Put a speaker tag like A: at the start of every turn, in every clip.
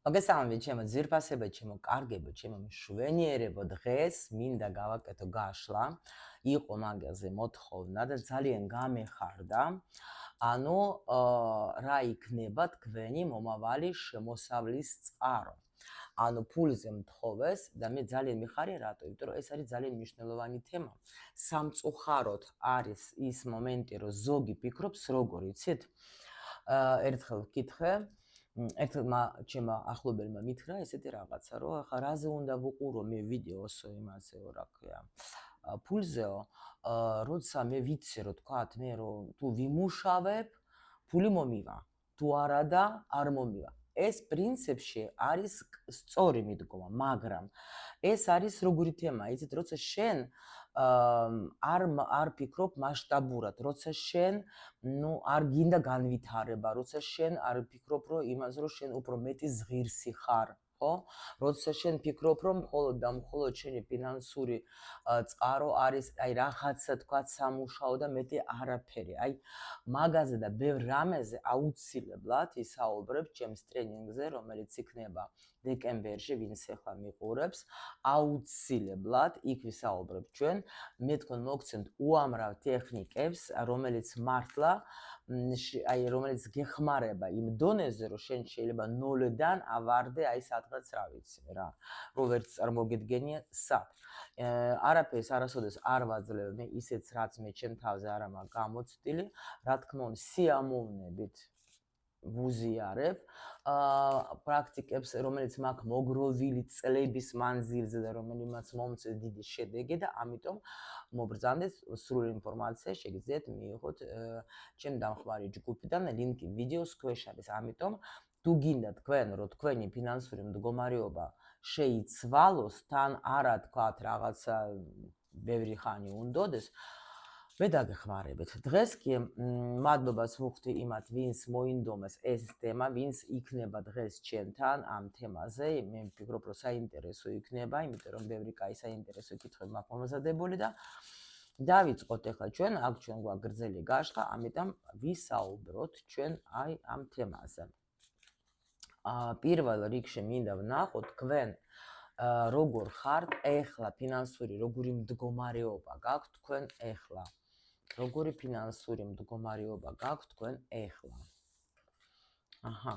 A: მოგესალმებით, ჩემო ძვირფასებო, ჩემო კარგებო, ჩემო მშვენიერებო, დღეს მინდა გავაკეთო გაშლა. იყო მაგაზე მოთხოვნა და ძალიან გამეხარდა. ანუ რა იქნება თქვენი მომავალი შემოსავლის წყარო. ანუ ფულზე მთხოვეს და მე ძალიან მიხარია რატო? იმიტომ რომ ეს არის ძალიან მნიშვნელოვანი თემა. სამწუხაროდ არის ის მომენტი, რომ ზოგი ფიქრობს როგორ, იცით? ერთხელ ვკითხე ერთმა ჩემმა ახლობელმა მითხრა ესეთი რაღაცა, რომ ახლა რაზე უნდა ვუყურო მე ვიდეოსო იმასეო, რა ქვია, ფულზეო, როცა მე ვიცი, რომ თქვათ მე რომ თუ ვიმუშავებ, ფული მომივა, თუ არა და არ მომივა. ეს პრინციპში არის სწორი მიდგომა, მაგრამ ეს არის როგორი თემა, იცით, როცა შენ არ ფიქრობ მასშტაბურად, როცა შენ არ გინდა განვითარება, როცა შენ არ ფიქრობ რომ იმას რომ შენ უფრო მეტი ზღირსი ხარ, ხო? როცა შენ ფიქრობ რომ მხოლოდ და მხოლოდ შენი ფინანსური წყარო არის აი რაღაცა თქვა სამუშაო და მეტი არაფერი. აი მაგაზე და ბევრ რამეზე აუცილებლად ისაუბრებ ჩემს ტრენინგზე, რომელიც იქნება დეკემბერში, ვინც ახლა მიყურებს, აუცილებლად იქ ვისაუბრებ ჩვენ. მე თქვენ მოგცემთ უამრავ ტექნიკებს, რომელიც მართლა აი რომელიც გეხმარება იმ დონეზე, რომ შენ შეიძლება 0-დან ავარდე აი სადღაც რა ვიცი რა, რომ ვერც წარმოგედგენია სად. არაფერს არასოდეს არ ვაძლევ მე ისეც რაც მე ჩემ თავზე არ მაქვს გამოცდილი, რა თქმა უნდა სიამოვნებით ვუზიარებ პრაქტიკებს, რომელიც მაქვს მოგროვილი წლების მანძილზე და რომელიმაც მომწეს დიდი შედეგი და ამიტომ მობრძანდეთ სრული ინფორმაცია შეგიძლიათ მიიღოთ ჩემ დამხმარე ჯგუფიდან, ლინკი ვიდეოს ქვეშ არის. ამიტომ თუ გინდა თქვენ რომ თქვენი ფინანსური მდგომარეობა შეიცვალოს, თან არა თქვათ რაღაცა ბევრი ხანი უნდოდეს, მე დაგეხმარებით. დღეს კი მადლობას ვუხდი იმათ, ვინც მოინდომეს ეს თემა, ვინც იქნება დღეს ჩემთან ამ თემაზე. მე ვფიქრობ, რომ საინტერესო იქნება, იმიტომ რომ ბევრი კაი საინტერესო კითხვები მაქვს მომზადებული და დავიწყოთ ახლა ჩვენ, აქ ჩვენ გვაქვს გრძელი გაშლა, ამიტომ ვისაუბროთ ჩვენ აი ამ თემაზე. პირველ რიგში მინდა ვნახოთ თქვენ როგორ ხართ ახლა ფინანსური, როგორი მდგომარეობა გაქვთ თქვენ ახლა. როგორი ფინანსური მდგომარეობა გაქვთ თქვენ ახლა. აჰა.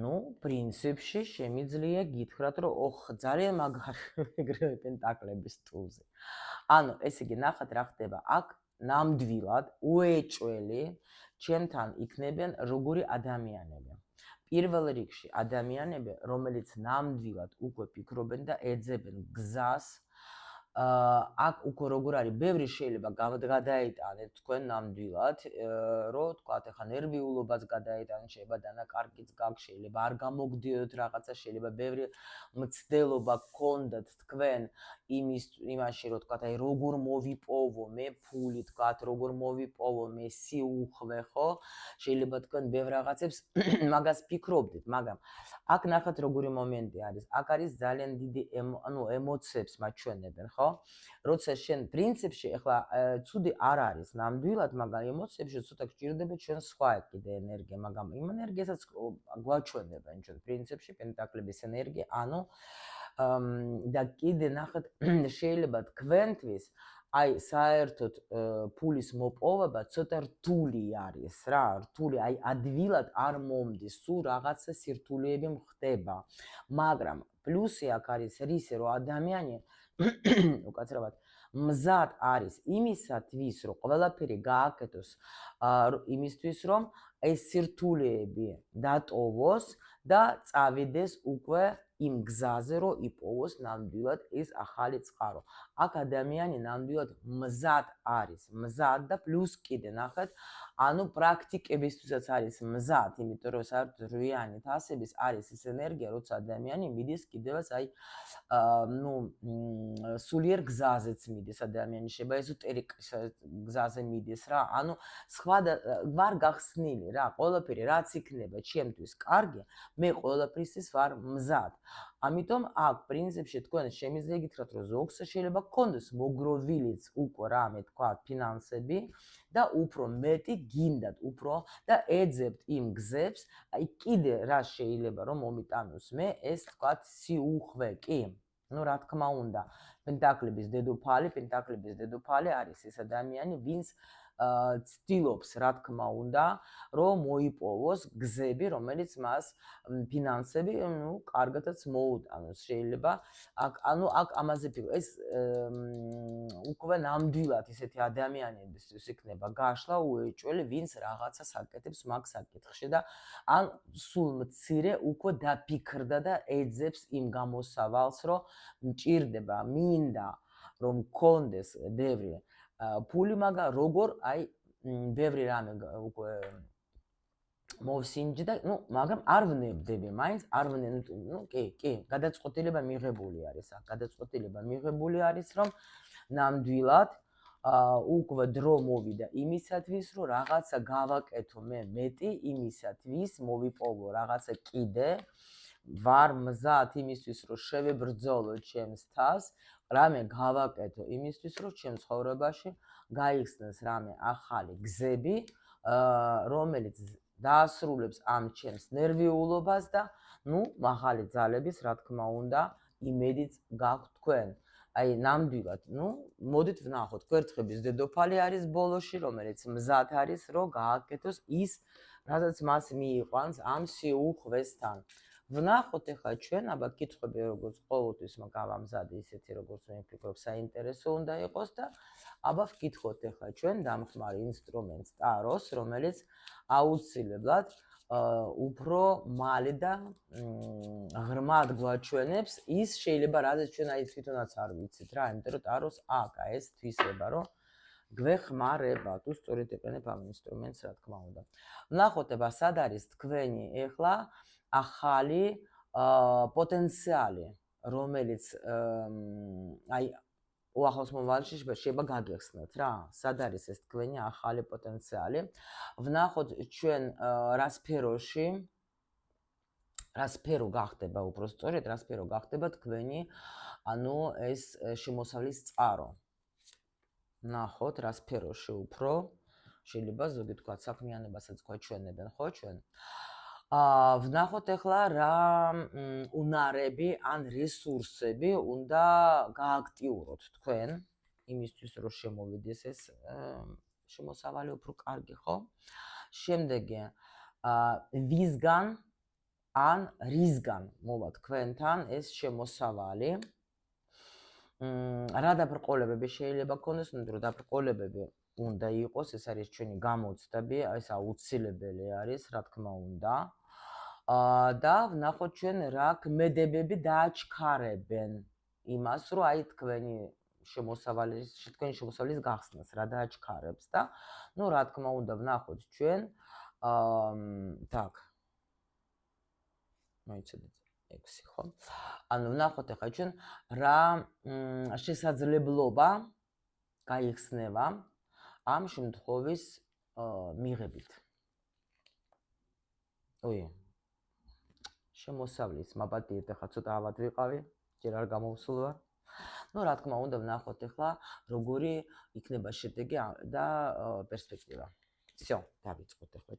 A: ნუ, პრინციპში შემიძლია გითხრათ, რომ ძალიან მაგარი ეგრევე პენტაკლების ტულზე. ანუ, ესე იგი, ნახეთ რა ხდება. აქ ნამდვილად უეჭველი ჩემთან იქნებიან როგორი ადამიანები. პირველ რიგში ადამიანები, რომელიც ნამდვილად უკვე ფიქრობენ და ეძებენ გზას, აქ უკვე როგორ არის, ბევრი შეიძლება გადაიტანეთ თქვენ ნამდვილად, რომ თქვათ ახლა ნერვიულობას გადაიტანეთ, შეიძლება დანაკარგიც გაქვთ, შეიძლება არ გამოგდიოდეთ რაღაცა, შეიძლება ბევრი მცდელობა გქონდათ თქვენ იმაში, რომ თქვათ აი როგორ მოვიპოვო მე ფული, თქვათ როგორ მოვიპოვო მე სიუხვე, ხო? შეიძლება თქვენ ბევრ რაღაცებს მაგას ფიქრობდით, მაგრამ აქ ნახეთ როგორი მომენტი არის. აქ არის ძალიან დიდი ემოციებს მაჩვენებენ, ხო? როცა შენ პრინციპში ახლა ცუდი არ არის ნამდვილად, მაგრამ ემოციებში ცოტა გჭირდება ჩვენ სხვა კიდე ენერგია, მაგრამ იმ ენერგიასაც გვაჩვენებენ ჩვენ პრინციპში პენტაკლების ენერგია, ანუ და კიდე ნახეთ შეიძლება თქვენთვის აი საერთოდ ფულის მოპოვება ცოტა რთული არის რა, რთული, აი ადვილად არ მომდის, სულ რაღაცა სირთულეები ხდება, მაგრამ პლუსი აქ არის რისი, რომ ადამიანი უკაცრავად მზად არის იმისათვის, რომ ყველაფერი გააკეთოს იმისთვის, რომ ეს სირთულეები დატოვოს და წავიდეს უკვე იმ გზაზე, რომ იპოვოს ნამდვილად ეს ახალი წყარო. აქ ადამიანი ნამდვილად მზად არის, მზად და პლუს კიდე ნახეთ, ანუ პრაქტიკებისთვისაც არის მზად, იმიტომ რომ საერთოდ რვიანი თასების არის ის ენერგია, როცა ადამიანი მიდის კიდევაც აი სულიერ გზაზეც მიდის ადამიანი, შეიძლება ეზოტერიკ გზაზე მიდის რა, ანუ სხვა ვარ გახსნილი რა, ყველაფერი რაც იქნება ჩემთვის კარგი, მე ყველაფრისთვის ვარ მზად. ამიტომ აქ პრინციპში თქვენ შემიძლია გითხრათ, რომ ზოგს შეიძლება გქონდეს მოგროვილიც უკვე რამე თქვა ფინანსები და უფრო მეტი გინდათ, უფრო და ეძებთ იმ გზებს, აი კიდე რა შეიძლება რომ მომიტანოს მე ეს თქვა სიუხვე კი. ну რა თქმა უნდა, პენტაკლების დედოფალი არის ეს ადამიანი, ვინც ცდილობს, რა თქმა უნდა, რომ მოიპოვოს გზები, რომელიც მას ფინანსები, ну, კარგადაც მოუტანოს. შეიძლება აქ ამაზე ფიქრო. ეს უკვე ნამდვილად ისეთი ადამიანებისთვის იქნება გაშლა უეჭველი, ვინც რაღაცას აკეთებს მაგ საკითხში და ან სულ მცირე უკვე დაფიქრდა და ეძებს იმ გამოსავალს, რომ მჭირდება, მინდა რომ მქონდეს ბევრი ფული, მაგრამ როგორ აი ბევრი რამე უკვე მოვსინჯდა, ну, მაგრამ არ ვნებდები, მაინც არ ну, კი, გადაწყვეტილება მიღებული არის, რომ ნამდვილად უკვე დრო მოვიდა იმისათვის, რომ რაღაცა გავაკეთო მე მეტი იმისათვის, მოვიპოვო რაღაცა კიდე, ვარ მზად იმისთვის, რომ შევებრძოლო ჩემს თავს, რამე გავაკეთო იმისთვის, რომ ჩემ ცხოვრებაში გაიხსნას რამე ახალი გზები, რომელიც დაასრულებს ამ ჩემს ნერვიულობას და ну მაღალი ძალების რა თქმა უნდა იმედიც გაქვთ თქვენ. აი ნამდვილად, ну მოდით ვნახოთ, კვერთხების დედოფალი არის ბოლოში, რომელიც მზად არის, რომ გააკეთოს ის, რასაც მას მიიყვანს ამ სიუხვესთან. ვნახოთ ახლა ჩვენ, აბა კითხვები როგორც ყოველთვის მაგავამზადი ისეთი როგორც მე ვფიქრობ საინტერესო უნდა იყოს და აბა ვკითხოთ ახლა ჩვენ დამხმარე ინსტრუმენტს ტაროს, რომელიც აუცილებლად უფრო მალე და ღრმად გვაჩვენებს ის შეიძლება რადგან ჩვენ აი თვითონაც არ ვიცით რა, იმიტომ რომ ტაროს აკა ეს თვისება რომ გვეხმარება თუ სწორედ ეყენებ ამ ინსტრუმენტს რა თქმა უნდა. ვნახოთ აბა სად არის თქვენი ახლა ახალი პოტენციალი, რომელიც აი უახლოს მომავალში შეიძლება გაგეხსნათ რა, სად არის ეს თქვენი ახალი პოტენციალი. ვნახოთ ჩვენ რა სფერო გახდება უფრო სწორედ, რა სფერო გახდება თქვენი, ანუ ეს შემოსავლის წყარო. ვნახოთ რა სფეროში უფრო შეიძლება ზოგი თქვა საქმიანობასაც გვაჩვენებენ ხო ჩვენ. ვნახოთ ახლა რა უნარები ან რესურსები უნდა გააქტიუროთ თქვენ იმისთვის რომ შემოვიდეს ეს შემოსავალი უფრო კარგი ხო? შემდეგი ვისგან ან რისგან მოვა თქვენთან ეს შემოსავალი? რა დაბრკოლებები შეიძლება გქონდეს, ნუ დაბრკოლებები უნდა იყოს, ეს არის ჩვენი გამოცდები, ეს აუცილებელი არის, რა თქმა უნდა. და ვნახოთ ჩვენ რა ქმედებები დააჩქარებენ იმას, რომ აი თქვენი შემოსავლის გახსნას რა დააჩქარებს და ну რა თქმა უნდა ვნახოთ ჩვენ так მოიცოდეთ 6 ხო? ანუ ვნახოთ ახლა ჩვენ რა შესაძლებლობა გაიხსნება ამ შემთხვევის მიღებით. ой შემოსავლის მაპატიეთ ახლა ცოტა ავად ვიყავი, ჯერ არ გამოვსულვარ. ну რა თქმა უნდა ვნახოთ ახლა როგორი იქნება შედეგი და პერსპექტივა. всё, დავიწყოთ ახლა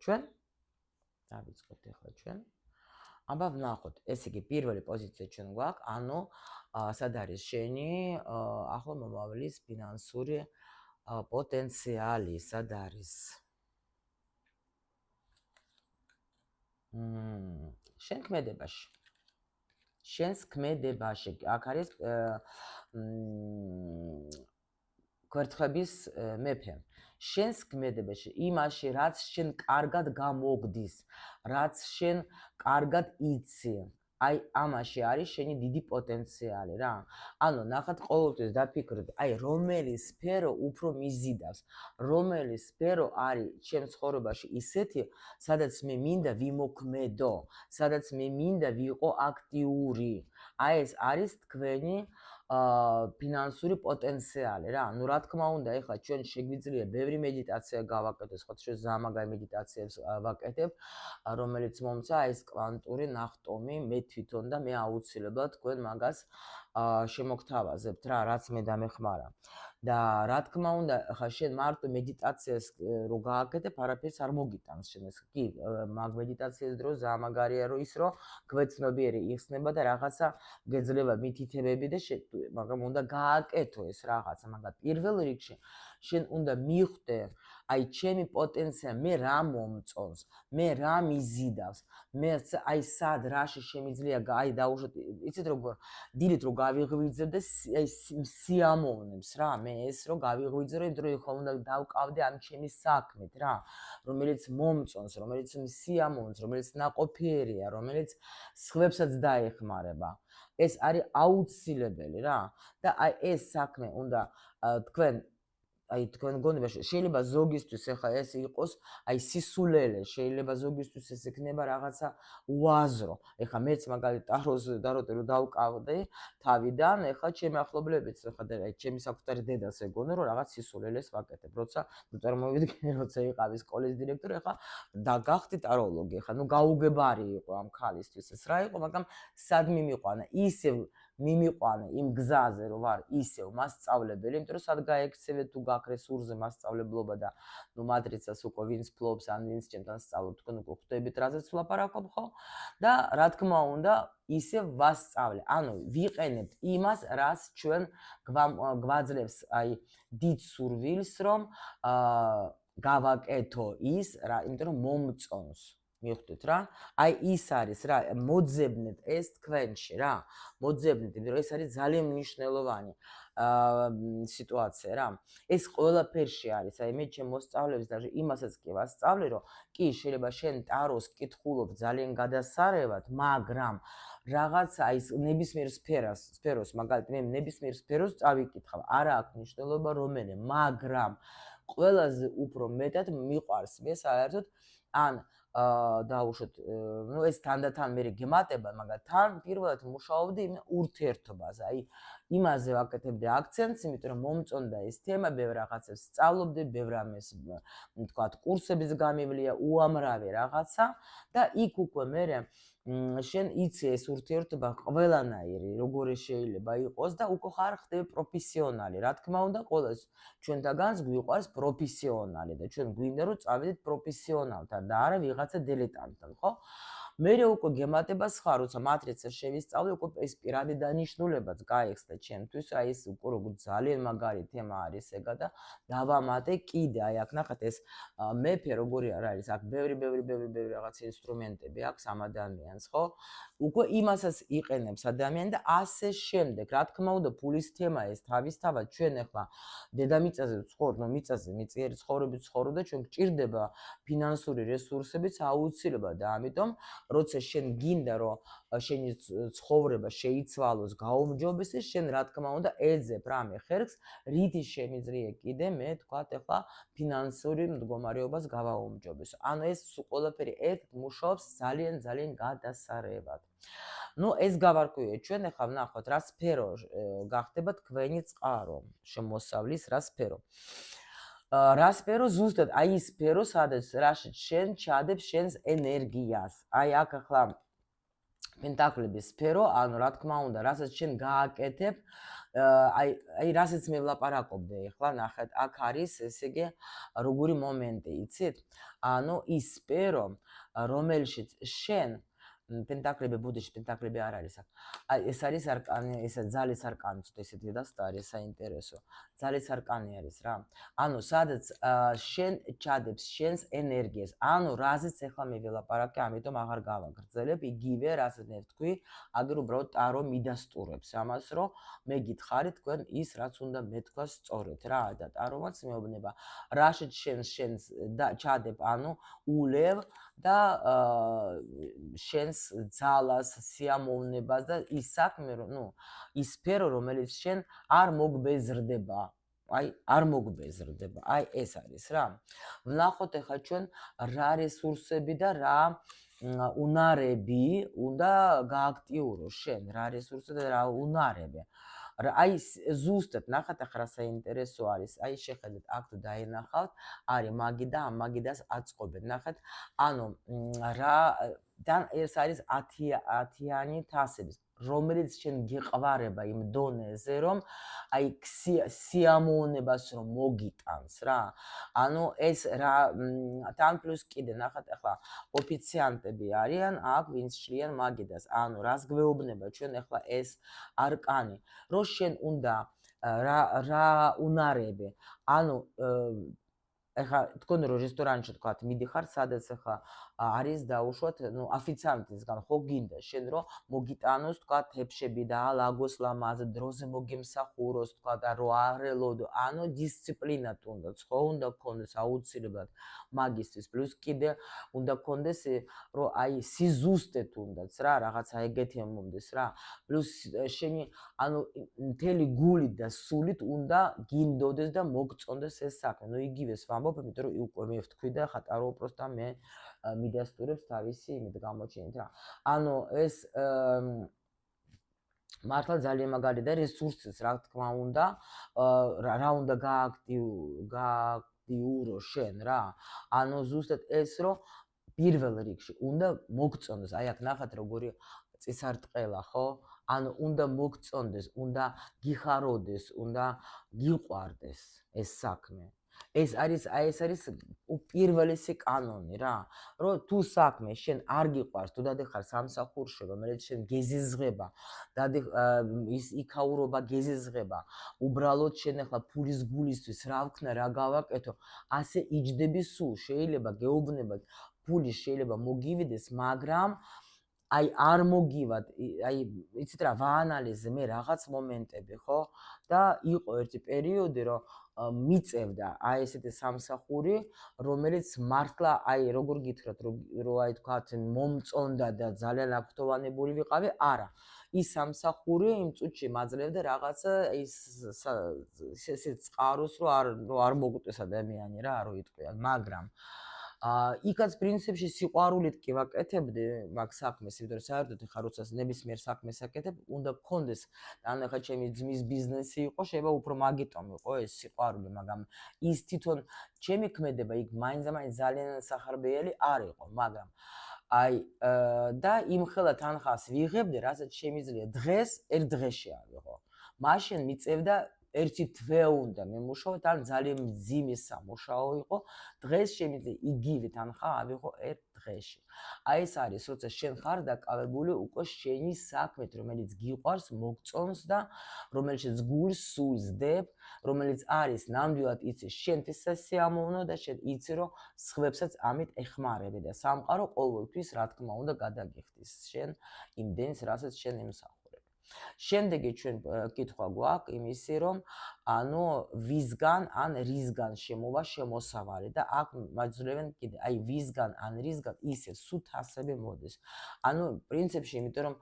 A: ჩვენ. აბა ვნახოთ, ესე იგი პირველი პოზიცია ჩვენ გვაქვს, ანუ სად არის შენი ახლა მომავლის ფინანსური პოტენციალი, სად არის? შენს ქმედებაში. აქ არის კვერთხების მეფე. შენს ქმედებაში, იმაში, რაც შენ კარგად გამოგდის, რაც შენ კარგად იცი. აი ამაში არის შენი დიდი პოტენციალი რა. ანუ ნახეთ ყოველთვის დაფიქრდეთ, აი რომელი სფერო უფრო მიზიდავს, რომელი სფერო არის ჩემ ცხოვრებაში ისეთი, სადაც მე მინდა ვიმოქმედო, სადაც მე მინდა ვიყო აქტიური. აი ეს არის თქვენი ფინანსური პოტენციალი რა. ნუ რა თქმა უნდა, ეხლა ჩვენ შეგვიძლია ბევრი მედიტაცია გავაკეთოთ, ხო ჩვენ ზამაგარი მედიტაციებს ვაკეთებ, რომელიც მომცა ეს კვანტური ნახტომი მე თვითონ და მე აუცილებლად თქვენ მაგას შემოგთავაზებთ რა, რაც მე დამეხმარა. და რა თქმა უნდა, ხა შენ მარტო მედიტაციას რო გააკეთებ, არაფერს არ მოგიტანს შენ ეს. კი, მაგ მედიტაციის დროს ზამაგარია რომ ის რომ გვეცნობიერი იხსნება და რაღაცა გეძლება მითითებები და მაგრამ უნდა გააკეთო ეს რაღაცა, მაგრამ პირველ რიგში შენ უნდა მიხვდე, აი ჩემი პოტენცია მე რა მომწონს, მე რა მიზიდავს, მე აი სად რაში შემიძლია აი დაუშვათ, იცით როგორ დილით რო გავიღვიძებ და აი სიამოვნებს რა, მე ეს რო გავიღვიძე რომ იმდრო ხო უნდა დავკავდე ამ ჩემი საქმით რა, რომელიც მომწონს, რომელიც სიამოვნებს, რომელიც ნაყოფიერია, რომელიც სხვებსაც დაეხმარება. ეს არის აუცილებელი რა და აი ეს საქმე უნდა თქვენ გონება შეიძლება ზოგისთვის ახლა ეს იყოს აი სისულელე, შეიძლება ზოგისთვის ეს იქნება რაღაცა უაზრო. ახლა მეც მაგალითად ტაროს დაროტე რომ დავკავდე თავიდან, ახლა ჩემი ახლობლებიც ახლა და აი ჩემი საკუთარი დედას ეგონა რომ რაღაც სისულელეს ვაკეთებ, როცა ნუ წარმოვიდგინე როცა იყავი სკოლის დირექტორი, ახლა დაგახდი ტაროლოგი, ახლა ნუ გაუგებარი იყო ამ ქალისთვის ეს რა იყო, მაგრამ სად მიმიყვანა ისევ მიმიყვანა იმ გზაზე რომ ვარ ისევ მასწავლებელი, იმიტომ რომ სად გაექცევე თუ გაქრე სურზე მასწავლებლობა და ნუ მატრიცას უკვე ვინც ფლობს ან ვინც ჩემთან სწავლობ, თქვენ უკვე ხვდებით რაზეც ვლაპარაკობ ხო? და რა თქმა უნდა, ისევ ვასწავლე. ანუ ვიყენებთ იმას, რას ჩვენ გვაძლევს აი დიდ სურვილს, რომ გავაკეთო ის რა, იმიტომ რომ მომწონს. მიხვდით რა? აი ის არის რა, მოძებნეთ ეს თქვენში რა. მოძებნეთ, იმიტომ რომ ეს არის ძალიან მნიშვნელოვანი სიტუაცია რა. ეს ყველაფერში არის. აი მე ჩემ მოსწავლეებს და იმასაც კი ვასწავლე, რომ კი შეიძლება შენ ტაროს კითხულობ ძალიან გადასარევად, მაგრამ რაღაცა ის ნებისმიერ სფეროს, მაგალითად მე ნებისმიერ სფეროს წავიკითხავ. არა აქვს მნიშვნელობა რომელი, მაგრამ ყველაზე უფრო მეტად მიყვარს მე საერთოდ ან დაუშვათ, ნუ ეს თანდათან მე გემატება, მაგრამ თან პირველად მუშაობდი ურთიერთობაზე, აი იმაზე ვაკეთებდი აქცენტს, იმიტომ რომ მომწონდა ეს თემა, ბევრ რაღაცებს სწავლობდი, ბევრ ამას თქვათ კურსებიც გამივლია, უამრავი რაღაცა და იქ უკვე მე შენ იცი ეს ურთიერთობა ყველანაირი, როგორი შეიძლება იყოს და უკვე ხარ ხდები პროფესიონალი. რა თქმა უნდა, ყოველს ჩვენთაგანს გვიყვარს პროფესიონალი და ჩვენ გვინდა რომ წავიდეთ პროფესიონალთან და არა ვიღაცა დილეტანტთან, ხო? მე უკვე გემატებას ხარ, როცა მატრიცას შევისწავლე, უკვე ეს პირადი დანიშნულებაც გაიხსნა ჩემთვის, აი ეს უკვე როგორ ძალიან მაგარი თემა არის ეგა და დავამატე კიდე, აი აქ ნახეთ ეს მეფე როგორი არის, აქ ბევრი რაღაც ინსტრუმენტები აქვს ამ ადამიანს, ხო? უკვე იმასაც იყენებს ადამიანი და ასე შემდეგ. რა თქმა უნდა, ფულის თემა ეს თავისთავად ჩვენ ახლა დედამიწაზე ვცხოვრობ, ნუ მიწაზე, მიწიერი ცხოვრებით ვცხოვრობ და ჩვენ გჭირდება ფინანსური რესურსებიც აუცილებლად და ამიტომ როცა შენ გინდა რომ შენი ცხოვრება შეიცვალოს, გაუმჯობესდეს, შენ რა თქმა უნდა ეძებ რამე ხერხს, რითი შემიძლია კიდე მე თქვათ ახლა ფინანსური მდგომარეობას გავაუმჯობესო. ანუ ეს ყველაფერი ერთად მუშაობს ძალიან გადასარევად. ნუ ეს გავარკვიეთ ჩვენ ახლა ვნახოთ რა სფერო გახდება თქვენი წყარო, შემოსავლის რა სფერო. რა სფერო ზუსტად, აი ის სფერო, სადაც რაშიც შენ ჩადებ შენს ენერგიას. აი აქ ახლა პენტაკლების სფერო, ანუ რა თქმა უნდა, რასაც შენ გააკეთებ, აი რასაც მე ვლაპარაკობდი, ახლა ნახეთ, აქ არის ესე იგი როგორი მომენტი, იცით? ანუ ის სფერო, რომელშიც შენ პენტაკლები ბუდეში პენტაკლები არ არის აქ. აი ეს არის არკანი, ესა ძალის არკანი, ცოტა ესეთი და არის საინტერესო. ძალის არკანი არის რა. ანუ სადაც შენ ჩადებს შენს ენერგიას. ანუ რაზეც ახლა მე ველაპარაკე, ამიტომ აღარ გავაგრძელებ. იგივე რასაც მე ვთქვი, აგერ უბრალოდ ტარო მიდასტურებს ამას, რომ მე გითხარით თქვენ ის რაც უნდა მეთქვა სწორედ რა და ტარომაც მეუბნება. რაშიც შენ ჩადებ, ანუ ულევ და შენს ძალას, სიამოვნებას და ის საქმე, ნუ ის სფერო, რომელიც შენ არ მოგბეზრდება. აი, არ მოგბეზრდება. აი ეს არის რა. ვნახოთ ახლა ჩვენ რა რესურსები და რა უნარები უნდა გააქტიუროს შენ, რა რესურსები და რა უნარები. აი ზუსტად ნახეთ ახლა რა საინტერესო არის. აი შეხედეთ აქ თუ დაინახავთ, არის მაგი და ამ მაგიდას აწყობენ. ნახეთ, ანუ რა ეს არის 10-იანი თასების, რომელიც შენ გიყვარება იმ დონეზე, რომ აი სიამოვნებას რომ მოგიტანს რა. ანუ ეს რა თან პლუს კიდე ნახეთ ახლა ოფიციანტები არიან, აქ ვინც შლიან მაგიდას. ანუ რას გვეუბნება ჩვენ ახლა ეს არკანი, რომ შენ უნდა რა უნარები. ანუ ეხლა თქვენ რო რესტორანში თქვათ მიდიხარ, სადაც ახლა არის დაუშვათ, ნუ ოფიციანტისგან ხო გინდა შენ რომ მოგიტანოს თქვათ თეფშები და ალაგოს ლამაზ დროზე მოგემსახუროს თქვათ და რო არელოდო, ანუ დისციპლინა თუნდაც ხო უნდა გქონდეს აუცილებლად მაგისტრის, პლუს კიდე უნდა გქონდეს რომ აი სიზუსტე თუნდაც რა, რაღაცა ეგეთი მომდეს რა. პლუს შენი ანუ მთელი გულით და სულით უნდა გინდოდეს და მოგწონდეს ეს საქმე. ნუ იგივეს ვამბობ, იმიტომ რომ უკვე მე ვთქვი და ხატარო უბრალოდ მე მიდასტურებს თავისი იმით გამოჩენით რა. ანუ ეს მართლა ძალიან მაგარი და რესურსის რა თქმა უნდა, რა უნდა გააქტიურო შენ რა. ანუ ზუსტად ეს რომ პირველ რიგში უნდა მოგწონდეს. აი აქ ნახეთ როგორი წისარტყელა ხო? ანუ უნდა მოგწონდეს, უნდა გიხაროდეს, უნდა გიყვარდეს ეს საქმე. ეს არის პირველი კანონი რა, რომ თუ საქმე შენ არ გიყვარს, თუ დადიხარ სამსახურში, რომელიც შენ გეზიზღება, ის იქაურობა გეზიზღება, უბრალოდ შენ ახლა ფულის გულისთვის რა ვქნა, რა გავაკეთო, ასე იჯდები სულ, შეიძლება გეუბნებათ, ფული შეიძლება მოგივიდეს, მაგრამ აი არ მოგივად, აი იცით რა, ვაანალიზე მე რაღაც მომენტები, ხო? და იყო ერთი პერიოდი, რომ მიწევდა აი ესეთი სამსახური, რომელიც მართლა აი როგორ გითხრათ, რომ აი თქვათ მომწონდა და ძალიან აქტოვანებული ვიყავი, არა. ის სამსახური იმ წუთში მაძლევდა რაღაცა ის ესე წყაროს, რომ არ მოგუტეს ადამიანი რა, რო იტყვიან, მაგრამ იქაც პრინციპში სიყვარულით კი ვაკეთებდი მაგ საქმეს, იმიტომ რომ საერთოდ ხა როცა ნებისმიერ საქმეს აკეთებ, უნდა გქონდეს, ანუ ხა ჩემი ძმის ბიზნესი იყო, შეიძლება უფრო მაგიტომ იყო ეს სიყვარული, მაგრამ ის თვითონ ჩემი ქმედება იქ მაინც ძალიან სახარბიელი არ იყო, მაგრამ აი და იმხელა თანხას ვიღებდი, რასაც შემიძლია დღეს ერთ დღეში ავიღო. მაშინ მიწევდა ერთი თვე უნდა მემუშაო, თან ძალიან მძიმე სამუშაო იყო, დღეს შემიძლია იგივე თანხა ავიღო ერთ დღეში. აი ეს არის, როცა შენ ხარ დაკავებული უკვე შენი საქმით, რომელიც გიყვარს, მოგწონს და რომელშიც გულს სულს დებ, რომელიც არის ნამდვილად იცი შენთვის სასიამოვნო და შენ იცი რომ სხვებსაც ამით ეხმარები და სამყარო ყოველთვის რა თქმა უნდა გადაგიხდის შენ იმდენს, რასაც შენ ემსახურებ. შემდეგი ჩვენ კითხვა გვაქვს იმისი, რომ ანუ ვისგან ან რისგან შემოვა შემოსავალი და აქ მაძლევენ კიდე აი ვისგან ან რისგან ისე სულ თასები მოდის. ანუ პრინციპში, იმიტომ რომ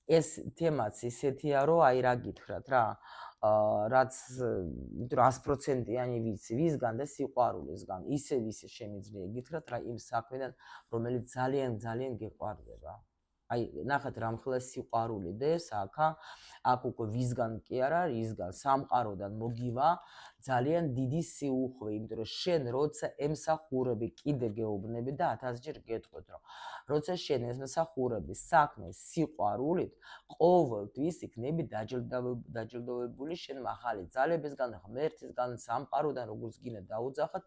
A: ეს თემაც ისეთია, რომ აი რა გითხრათ რა, რაც 100%-იანი ვიცი ვისგან და სიყვარულისგან, ისე შემიძლია გითხრათ რა იმ საქმედან, რომელიც ძალიან გიყვარდება. აი ნახეთ რამხელა სიყვარული დეს აქ უკვე ვისგან კი არა, რისგან სამყაროდან მოგივა ძალიან დიდი სიუხვე, იმიტომ რომ შენ როცა ემსახურები კიდე გეუბნები და 1000-ჯერ გეტყვით, რომ როცა შენ ემსახურები საქმეს სიყვარულით, ყოველთვის იქნები დაჯილდოვებული შენ მაღალი ძალებისგან, ღმერთისგან, სამყაროდან, როგორც გინდა დაუძახოთ,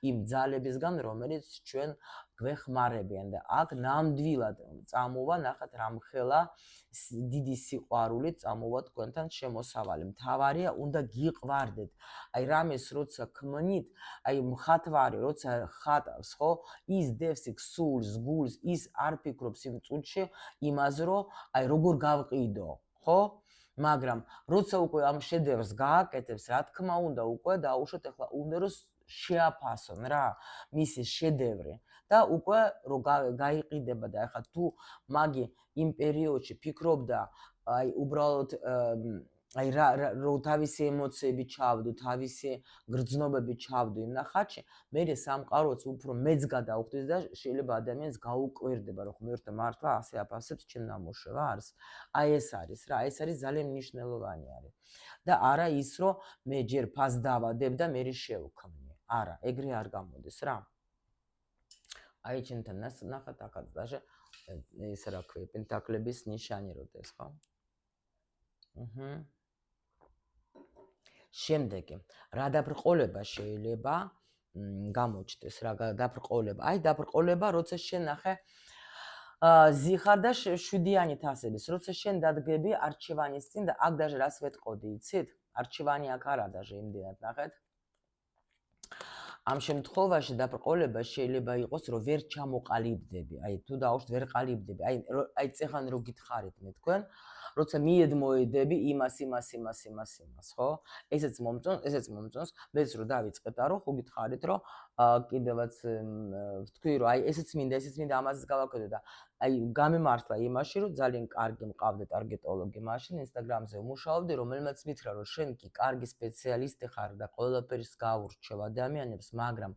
A: იმ ძალებისგან, რომელიც ჩვენ გვეხმარებიან და აქ ნამდვილად წამოვა, ნახეთ რამხელა დიდი სიყვარულით წამოვა თქვენთან შემოსავალი. მთავარია უნდა გიყვარდეთ. აი რამეს როცა ქმნით, აი მხატვარი როცა ხატავს, ხო, ის დევს იქ სულს, გულს, ის არ ფიქრობს იმ წუთში იმაზე, რომ აი როგორ გავყიდო, ხო? მაგრამ როცა უკვე ამ შედევრს გააკეთებს, რა თქმა უნდა, უკვე დაუშვათ ახლა უნდა რომ შეაფასონ რა, მისი შედევრი. და უკვე რო გაიყიდება და ახლა თუ მაგი იმ პერიოდში ფიქრობდა აი უბრალოდ აი რო თავისი ემოციები ჩავდო, თავისი გრძნობები ჩავდო იმ ნახატში, მე სამყაროც უფრო მეც გადაუხდის და შეიძლება ადამიანს გაუკვირდება, რომ მე ვერთო მართლა ასე აფასებს ჩემ ნამუშევა არის. აი ეს არის რა, ეს არის ძალიან მნიშვნელოვანი არის. და არა ის, რომ მე ჯერ ფას დავადებ და მე შევქმნი. არა, ეგრე არ გამოდის რა. აი ჩემთან ნახат ახაც даже ეს რა ქვია, პენტაკლების ნიშანი როდეს, ხო? შემდეგი, რა დაბრყოლება შეიძლება გამოჩნდეს, რა დაბრყოლება? აი დაბრყოლება, როცა შენ ნახე ზიხარ და შვიდიანი თასების, როცა შენ დადგები არჩევანის წინ და აქ даже რას ვეტყოდი, იცით? არჩევანი აქ არა даже იმდენად ნახეთ. ამ შემთხვევაში დაბრყოლება შეიძლება იყოს, რომ ვერ ჩამოყალიბდები, აი თუ დაუშვით ვერ ყალიბდები, აი წეხან რო გითხარით მე თქვენ, როცა მიედმოედები იმას, ხო? ესეც მომწონს, მეც რო დავიწყეთ არო, ხო გითხარით, რომ კიდევაც ვთქვი, რომ აი ესეც მინდა, ამაზეც გავაკეთო და აი გამემართლა იმაში, რომ ძალიან კარგი მყავდა ტარგეტოლოგი მაშინ Instagram-ზე ვმუშაობდი, რომელმაც მითხრა, რომ შენ კი კარგი სპეციალისტი ხარ და ყველაფერს გაურჩევ ადამიანებს, მაგრამ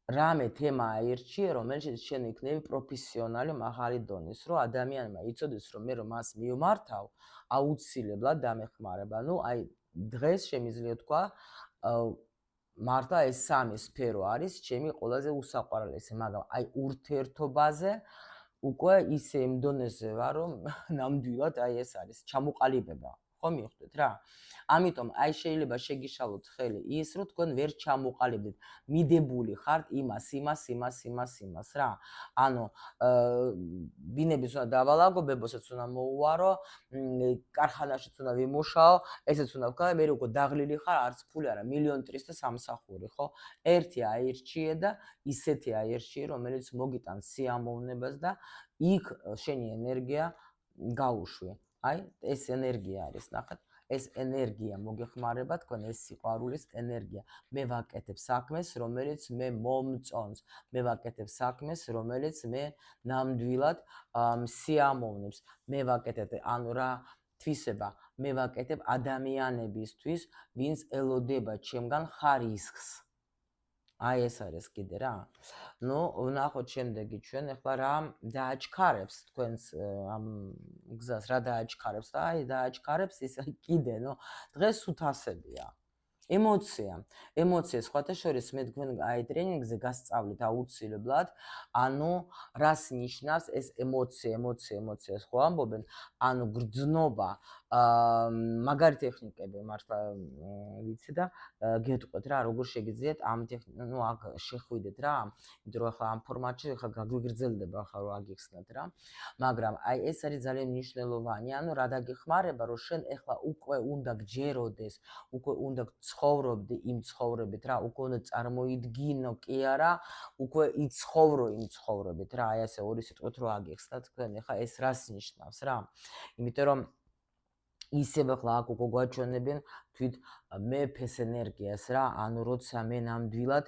A: რამე თემა აირჩიე, რომელშიც შენ იქნები პროფესიონალი მაღალი დონის, რომ ადამიანმა იცოდეს, რომ მე რომ მას მივმართავ, აუცილებლად დამეხმარება. ნუ აი დღეს შემიძლია თქვა, მართლა ეს სამი სფერო არის ჩემი ყველაზე უსაყვარლესი, მაგრამ აი ურთიერთობაზე უკვე ისე იმ დონეზე ვარ, რომ ნამდვილად აი ეს არის ჩამოყალიბება. ხო მივხვდით რა? ამიტომ აი შეიძლება შეგიშალოთ ხელი ის, რომ თქვენ ვერ ჩამოყალიბდეთ. მიდებული ხართ იმას რა. ანუ ბინების უნდა დავალაგო, ბებოსაც უნდა მოუვარო, კარხანაშიც უნდა ვიმუშაო, ესეც უნდა ვქნა, მე როგორ დაღლილი ხარ, არც ფული არა, 1,300,000 და სამსახური, ხო? ერთი აირჩიე და ისეთი აირჩიე, რომელიც მოგიტანს სიამოვნებას და იქ შენი ენერგია გაუშვი. აი, ეს ენერგია არის, ნახეთ, ეს ენერგია მოგეხმარება თქვენ, ეს სიყვარულის ენერგია. მე ვაკეთებ საქმეს, რომელიც მე მომწონს. მე ვაკეთებ საქმეს, რომელიც მე ნამდვილად სიამოვნებს. მე ვაკეთებ, ანუ რა თვისება, მე ვაკეთებ ადამიანებისთვის, ვინც ელოდება ჩემგან ხარისხს. აი ეს არის კიდე რა. ნუ ვნახოთ შემდეგი ჩვენ ახლა რა დააჩქარებს თქვენს ამ გზას, რა დააჩქარებს და აი დააჩქარებს ის კიდე, ნუ დღეს უთასებია. ემოცია სხვათა შორის მე თქვენ აი ტრენინგზე გასწავლით აუცილებლად, ანუ რას ნიშნავს ეს ემოცია, ხო ამბობენ, ანუ გრძნობა, მაგარი ტექნიკები მართლა ვიცი და გეტყვით რა, როგორ შეგიძლიათ ამ ნუ აქ შეხვიდეთ რა, იმიტომ რომ ახლა ამ ფორმატში ახლა გაგვიგრძელდება ახლა რომ აგიხსნათ რა, მაგრამ აი ეს არის ძალიან მნიშვნელოვანი, ანუ რა დაგეხმარება, რომ შენ ახლა უკვე უნდა გჯეროდეს, უკვე უნდა ცხოვრობდი იმ ცხოვრებით რა, უკვე უნდა წარმოიდგინო კი არა, უკვე იცხოვრო იმ ცხოვრებით რა, აი ასე ორი სიტყვით რო აგიხსნათ თქვენ, ახლა ეს რას ნიშნავს რა, იმიტომ რომ ისევ ახლა აქ უკვე გვაჩვენებენ თვით მეფეს ენერგიას რა, ანუ როცა მე ნამდვილად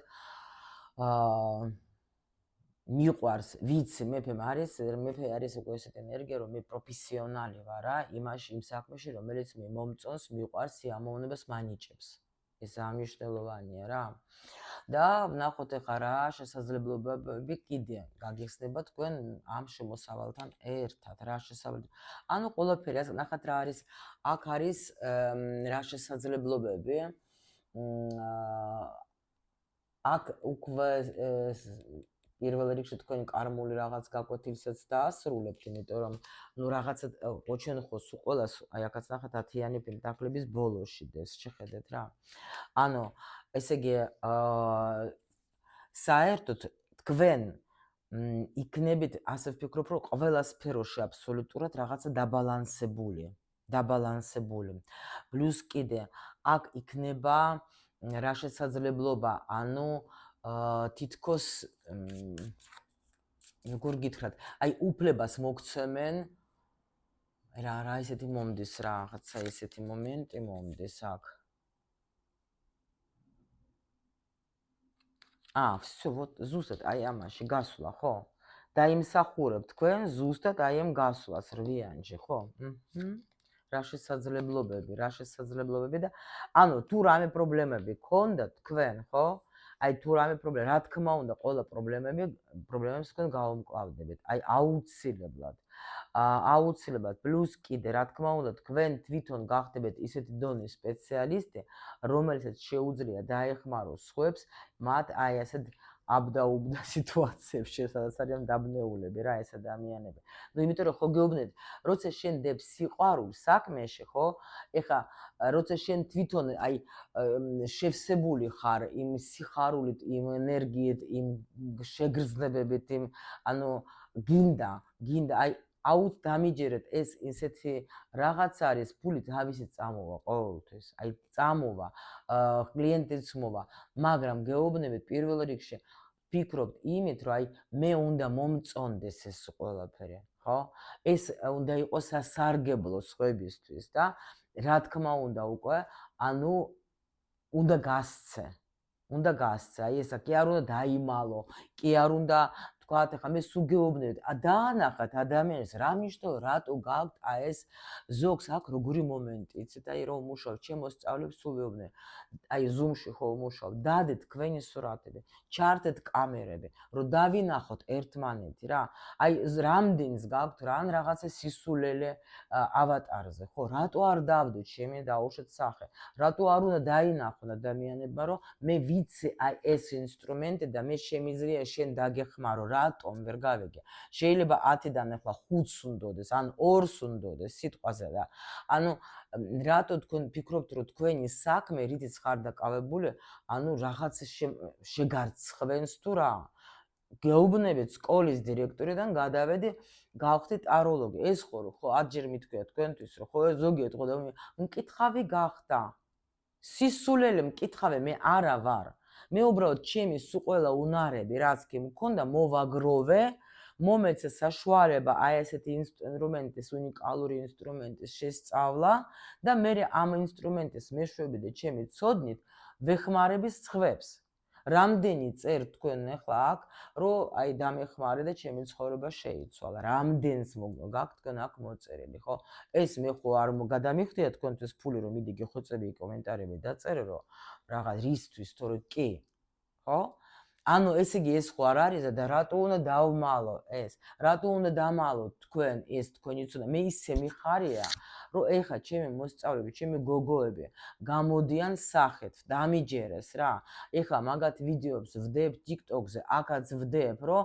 A: მიყვარს, ვიცი, მეფე არის უკვე ესეთი ენერგია, რომ მე პროფესიონალი ვარ რა, იმაში, იმ საქმეში, რომელიც მე მომწონს, მიყვარს, სიამოვნებას მანიჭებს. ეს ამნიშნელოვანია რა. და ვნახოთ ახლა რა შესაძლებლობები კიდე გაგიხსნება თქვენ ამ შემოსავალთან ერთად, რა შესაძლებლობები. ანუ ყველაფერი, ნახეთ რა არის, აქ არის რა შესაძლებლობები. აქ უკვე პირველ რიგში თქვენ კარმული რაღაც გაკვეთილსაც დაასრულებთ, იმიტომ რომ ნუ რაღაცა ჩვენ ხო სულ ყველას აი აქაც ნახეთ 10-იანი პენტაკლების ბოლოში დეს, შეხედეთ რა. ანუ ესე იგი საერთოდ თქვენ იქნებით, ასე ვფიქრობ, რომ ყველა სფეროში აბსოლუტურად რაღაცა დაბალანსებული. პლუს კიდე აქ იქნება რა შესაძლებლობა, ანუ თითქოს როგორ გითხრათ, აი უფლებას მოგცემენ რა ისეთი მომდის რა, რაღაცა ისეთი მომენტი მომდის აქ. всё, вот ზუსტად აი ამაში გასვლა, ხო? და იმსახურებ თქვენ ზუსტად აი ამ გასვლას რვიანში, ხო? რა შესაძლებლობები და ანუ თუ რამე პრობლემები გქონდათ თქვენ, ხო? აი თუ რამე პრობლემა, რა თქმა უნდა, ყველა პრობლემებს თქვენ გავუმკლავდებით. აი აუცილებლად პლუს კიდე რა თქმა უნდა თქვენ თვითონ გახდებთ ისეთი დონის სპეციალისტი, რომელსაც შეუძლია დაეხმაროს სხვებს მათ აი ასეთ აბდაუბდა სიტუაციებში, სადაც არიან დაბნეულები რა ეს ადამიანები. ნუ იმიტომ რომ ხო გეუბნებით, როცა შენ დებ სიყვარულს საქმეში, ხო? ეხა როცა შენ თვითონ აი შევსებული ხარ იმ სიხარულით, იმ ენერგიით, იმ შეგრძნებებით, იმ ანუ გინდა აი აუც დამიჯერეთ ეს ისეთი რაღაც არის, ფული თავისი წამოვა ყოველთვის. აი წამოვა, კლიენტიც მოვა, მაგრამ გეუბნებით პირველ რიგში ფიქრობთ იმით, რომ აი მე უნდა მომწონდეს ეს ყველაფერი, ხო? ეს უნდა იყოს სასარგებლო სხვებისთვის და რა თქმა უნდა უკვე, ანუ უნდა გასცე. აი ესა კი არ უნდა დაიმალო, კი არ უნდა თქვათ, ახლა მე სულ გეუბნებით, დაანახათ ადამიანს, რა მნიშვნელობა, რატო გაქვთ აი ეს ზოგს აქ როგორი მომენტი, იცით, აი რომ მუშაობ, ჩემ მოსწავლეებს სულ ვეუბნები, აი Zoom-ში ხო მუშაობ, დადეთ თქვენი სურათები, ჩართეთ კამერები, რომ დავინახოთ ერთმანეთი რა. აი რამდენს გაქვთ რა, ან რაღაცა სისულელე ავატარზე, ხო, რატო არ დავდოთ შემე დაუშვათ სახე, რატო არ უნდა დაინახონ ადამიანებმა, რომ მე ვიცი აი ეს ინსტრუმენტი და მე შემიძლია შენ დაგეხმარო, რატომ ვერ გავიგე. შეიძლება 10-დან ახლა 5-ს უნდოდეს, ან 2-ს უნდოდეს სიტყვაზე და ანუ რატო თქვენ ფიქრობთ, რომ თქვენი საქმე რითიც ხარ დაკავებული, ანუ რაღაც შეგარცხვენს თუ რა. გეუბნებით სკოლის დირექტორიდან გადავედი, გავხდი ტაროლოგი. ეს ხო ადჯერ მithქვია თქვენთვის, რომ ხო ზოგიერთ ხო მკითხავი გახდა. სისულელე მკითხავე მე არა ვარ. მე უბრალოდ ჩემი სულ ყველა უნარები, რაც კი მქონდა, მოვაგროვე, მომეცე საშუალება აი ესეთი ინსტრუმენტის, უნიკალური ინსტრუმენტის შესწავლა და მე ამ ინსტრუმენტის მეშვეობით და ჩემი ცოდნით ვეხმარები სხვებს. რამდენი წერ თქვენ ახლა აქ, რომ აი დამეხმარე და ჩემი ცხოვრება შეიცვალა. რამდენს გაქვთ თქვენ აქ მოწერილი, ხო? ეს მე ხო არ გადამიხდია თქვენთვის ფული, რომ მიდი გეხოცები კომენტარები დაწერე, რომ რაღაც რისთვის, თორე კი, ხო? ანუ ესე იგი ეს ხო არ არის და რატო უნდა დავმალო ეს? რატო უნდა დამალო თქვენ ეს თქვენი ცოდნა? მე ისე მიხარია, რომ ეხა ჩემი მოსწავლეები, ჩემი გოგოები გამოდიან სახეთ, დამიჯერეს რა. ეხლა მაგათ ვიდეოებს ვდებ TikTok-ზე, აქაც ვდებ, რომ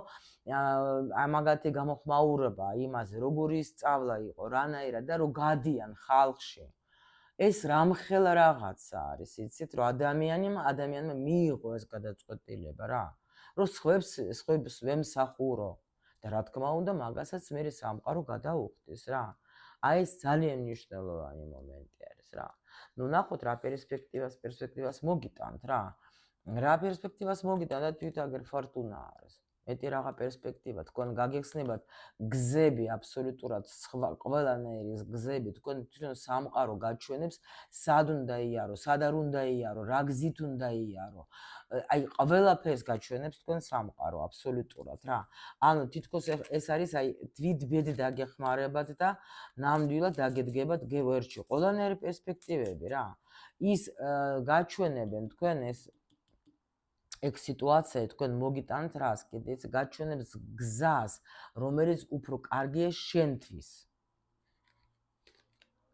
A: მაგათი გამოხმაურება იმაზე, როგორი სწავლა იყო, რანაირად და რომ გადიან ხალხში. ეს რამხელა რაღაცა არის, იცით, რომ ადამიანმა მიიღო ეს გადაწყვეტილება რა, რომ სხვებს ვემსახურო და რა თქმა უნდა, მაგასაც მე სამყარო გადაუხდის რა. აი ეს ძალიან მნიშვნელოვანი მომენტი არის რა. ნუ ნახოთ რა პერსპექტივას მოგიტანთ რა. რა პერსპექტივას მოგიტანთ და თვითაგერ ფორტუნა არის. მეტი რა პერსპექტივა, თქვენ გაგეხსნებათ გზები აბსოლუტურად სხვა ყველანაირი გზები, თქვენ თვითონ სამყარო გაჩვენებს, სად უნდა იარო, სად არ უნდა იარო, რა გზით უნდა იარო. აი ყველაფერს გაჩვენებს თქვენ სამყარო აბსოლუტურად რა. ანუ თითქოს ეს არის აი თვითბედ დაგეხმარებათ და ნამდვილად დაგედგებათ გევერჩი. ყველანაირი პერსპექტივები რა. ის გაჩვენებენ თქვენ ეს ეგ სიტუაცია თქვენ მოგიტანთ რას კიდე ეს გაჩვენებს გზას, რომელიც უფრო კარგია შენთვის.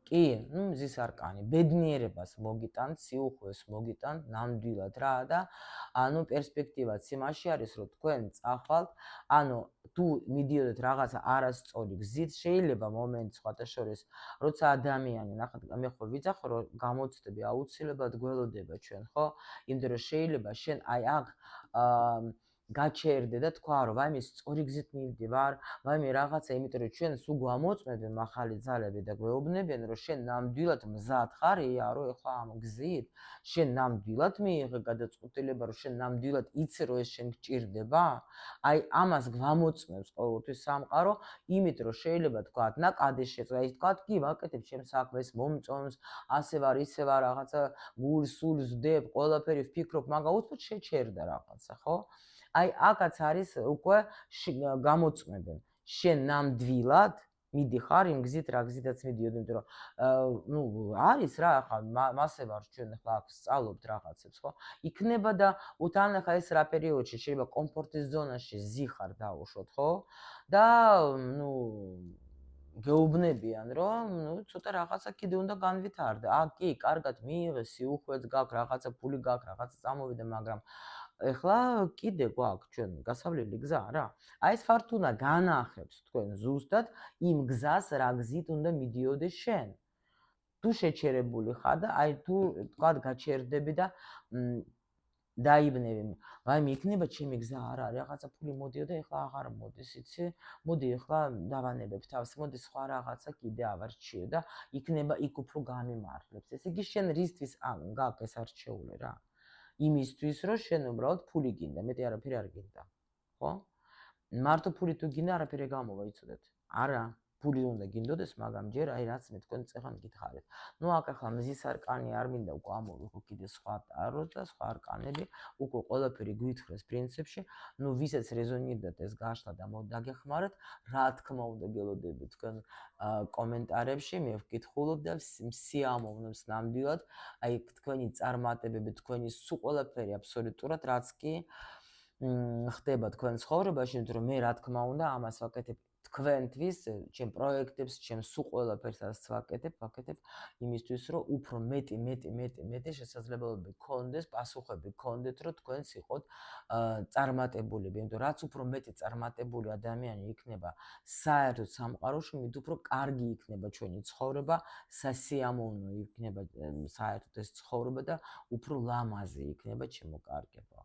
A: კი, ნუ მზის არკანი, ბედნიერებას მოგიტანთ, სიუხვეს მოგიტანთ, ნამდვილად რა და ანუ პერსპექტივაც იმაში არის, რომ თქვენ წახვალთ, ანუ თუ მიდიოდეთ რაღაცა არასწორი გზით, შეიძლება მომენტ სხვათა შორის, როცა ადამიანი, ნახეთ, მე ხო ვიძახო, რომ გამოცდები აუცილებლად გველოდება ჩვენ, ხო? იმიტომ რომ შეიძლება შენ აი აქ გაჩერდე და თქვა რომ ვაიმე სწორი გზით მივდივარ, ვაიმე რაღაცა, იმიტომ რომ ჩვენ სულ გვამოწმებენ ახალი ძალები და გვეუბნებიან რომ შენ ნამდვილად მზად ხარ იარო ეხლა ამ გზით, შენ ნამდვილად მიიღე გადაწყვეტილება რომ შენ ნამდვილად იცი რომ ეს შენ გჭირდება? აი ამას გვამოწმებს ყოველთვის სამყარო, იმით რომ შეიძლება თქვა ნაკადი შეწვა, ის თქვა კი ვაკეთებ ჩემს საქმეს, მომწონს, ასე ვარ, ისე ვარ, რაღაცა გულს სულს ვდებ, ყველაფერი ვფიქრობ, მაგრამ უცბად შეჩერდა რაღაცა, ხო? აი, აქაც არის უკვე გამოწმებენ. შენ ნამდვილად მიდიხარ იმ გზით, რა გზითაც მიდიოდი, იმიტომ რომ ნუ არის რა, ახლა მასე ვარ ჩვენ ახლა აქ სწავლობთ რაღაცებს, ხო? იქნება და უთან ახლა ეს რა პერიოდში შეიძლება კომფორტის ზონაში ზიხარ დაუშვოთ, ხო? და ნუ გეუბნებიან, რომ ნუ ცოტა რაღაცა კიდე უნდა განვითარდე. კი, კარგად მიიღე, სიუხვეც გაქვს, რაღაცა ფული გაქვს, რაღაცა წამოვიდა, მაგრამ ეხლა კიდე გვაქვს ჩვენ გასავლელი გზა რა. აი ეს ფართუნა განახებს თქვენ ზუსტად იმ გზას, რა გზით უნდა მიდიოდეს შენ. თუ შეჩერებული ხარ და აი თუ თქვა გაჩერდები და დაიბნევი, აი იქნება ჩემი გზა არა, რაღაცა ფული მოდიოდა, ეხლა აღარ მოდის, იცი? მოდი ეხლა დავანებებ თავს, მოდი სხვა რაღაცა კიდე ავარჩიო და იქნება იქ უფრო გამიმართლებს. ესე იგი შენ რისთვის გაქვს ეს არჩეული რა? იმისთვის, რომ შენ უბრალოდ ფული გინდა, მეტი არაფერი არ გინდა. ხო? მარტო ფული თუ გინდა, არაფერი გამოვა, იცოდეთ? არა, ფული უნდა გინდოდეს, მაგრამ ჯერ აი რაც მე თქვენ წეხან გითხარით. ნუ აქ ახლა მზის არკანი არ მინდა უკვე ამოვიღო კიდე სხვა ტაროს და სხვა არკანები, უკვე ყველაფერი გვითხრეს პრინციპში. ნუ ვისაც რეზონირდათ ეს გაშლა და მოდაგეხმაროთ, რა თქმა უნდა გელოდები თქვენ კომენტარებში, მე ვკითხულობ და სიამოვნებს ნამდვილად, აი თქვენი წარმატებები, თქვენი სულ ყველაფერი აბსოლუტურად რაც კი ხდება თქვენ ცხოვრებაში, იმიტომ რომ მე რა თქმა უნდა ამას ვაკეთებ თქვენთვის, ჩემ პროექტებს, ჩემ სულ ყველაფერს ვაკეთებ იმისთვის, რომ უფრო მეტი შესაძლებლობები გქონდეს, პასუხები გქონდეთ, რომ თქვენს იყოთ წარმატებულები, იმიტომ რაც უფრო მეტი წარმატებული ადამიანი იქნება საერთოდ სამყაროში, მით უფრო კარგი იქნება ჩვენი ცხოვრება, სასიამოვნო იქნება საერთოდ ეს ცხოვრება და უფრო ლამაზი იქნება ჩემო კარგებო.